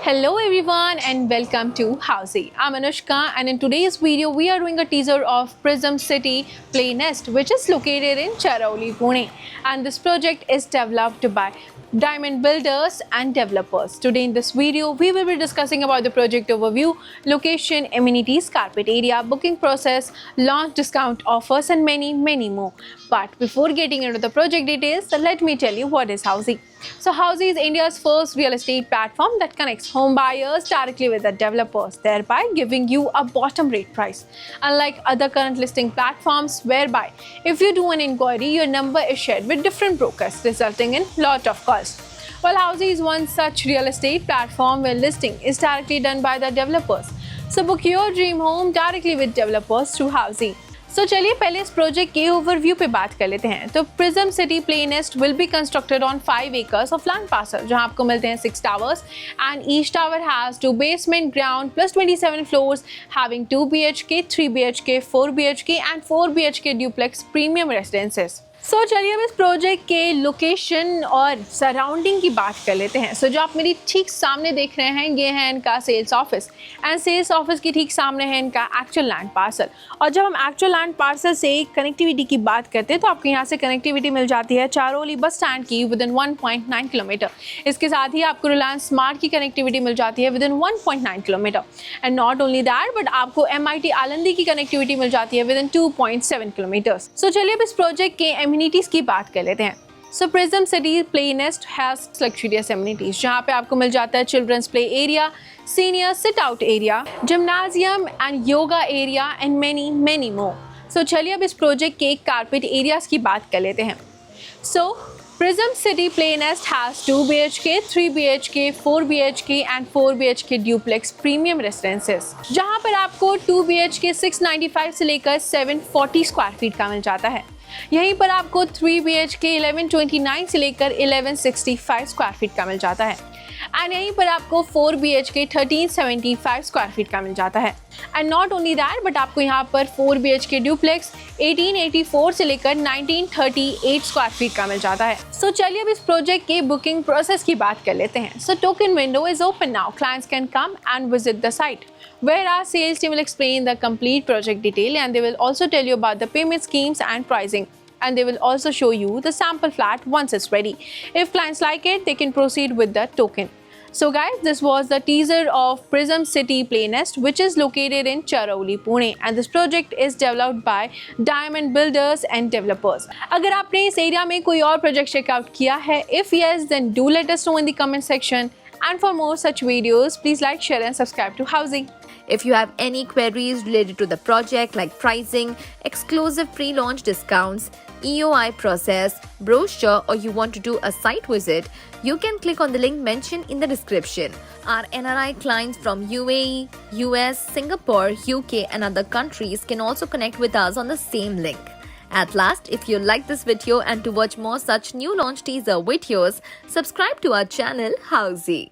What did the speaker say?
Hello everyone and welcome to Housey. I'm Anushka and in today's video we are doing a teaser of Prism City Play Nest, which is located in Charauli, Pune, and this project is developed by Diamond Builders and Developers. Today in this video we will be discussing about the project overview, location, amenities, carpet area, booking process, launch discount offers and many more. But before getting into the project details, let me tell you what is Housey. So Housey is India's first real estate platform that connects home buyers directly with the developers, thereby giving you a bottom rate price. Unlike other current listing platforms whereby if you do an inquiry, your number is shared with different brokers, resulting in lot of calls. Well, Housey is one such real estate platform where listing is directly done by the developers. So book your dream home directly with developers through Housey. So चलिए पहले इस project के overview पे बात कर लेते हैं। तो prism city play nest will be constructed on 5 acres of land parcel, जहां आपको मिलते हैं 6 towers and each tower has 2 basement ground plus 27 floors having 2 BHK, 3 BHK, 4 BHK एंड 4 BHK duplex premium residences. So चलिए अब इस प्रोजेक्ट के location और सराउंडिंग की बात कर लेते हैं। सो जो आप मेरी ठीक सामने देख रहे हैं ये है इनका sales office and sales office की ठीक सामने है इनका एक्चुअल लैंड पार्सल। और जब हम एक्चुअल लैंड पार्सल से कनेक्टिविटी की बात करते हैं तो आपको यहाँ से कनेक्टिविटी मिल जाती है चारोली बस स्टैंड की विद इन 1.9 किलोमीटर। इसके साथ ही आपको रिलायंस स्मार्ट की कनेक्टिविटी मिल जाती है with in 1.9 kilometre and not only that but आपको MIT आलंदी की कनेक्टिविटी मिल जाती है विद इन 2.7 किलोमीटर। सो चलिए अब इस प्रोजेक्ट के एमिनिटीज की बात कर लेते हैं। So Prism City Play Nest has luxurious amenities, जहाँ पे आपको मिल जाता है children's play area, senior sit out area, gymnasium and yoga area and many more. So चलिए अब इस प्रोजेक्ट के कारपेट एरियाज की बात कर लेते हैं। So Prism City Play Nest has 2 BHK, 3 BHK, 4 BHK and 4 BHK duplex premium residences, जहाँ पर आपको 2 BHK 695 से लेकर 740 स्क्वायर फीट का मिल जाता है। यहीं पर आपको 3 BHK 1129 से लेकर 1165 स्क्वायर फीट का मिल जाता है एंड यहीं पर आपको 4 BHK 1375 स्क्वायर फीट का मिल जाता है and not only that but आपको यहाँ पर 4 BHK ड्यूप्लेक्स 1884 से लेकर 1938 स्क्वायर फीट का मिल जाता है। सो चलिए अब इस प्रोजेक्ट के बुकिंग प्रोसेस की बात कर लेते हैं। So token window is open now, clients can come and visit the site where our sales team will explain the complete project detail and they will also tell you about the payment schemes and pricing, and they will also show you the sample flat once it's ready. If clients like it, they can proceed with the token. So guys, this was the teaser of Prism City Play Nest, which is located in Charauli, Pune, and this project is developed by Diamond Builders and Developers. अगर आपने इस area में कोई और project checkout किया है, if yes, then do let us know in the comment section. And for more such videos, please like, share and subscribe to Housey. If you have any queries related to the project like pricing, exclusive pre-launch discounts, EOI process, brochure, or you want to do a site visit, you can click on the link mentioned in the description. Our NRI clients from UAE, US, Singapore, UK and other countries can also connect with us on the same link. At last, if you like this video and to watch more such new launch teaser videos, subscribe to our channel Housey.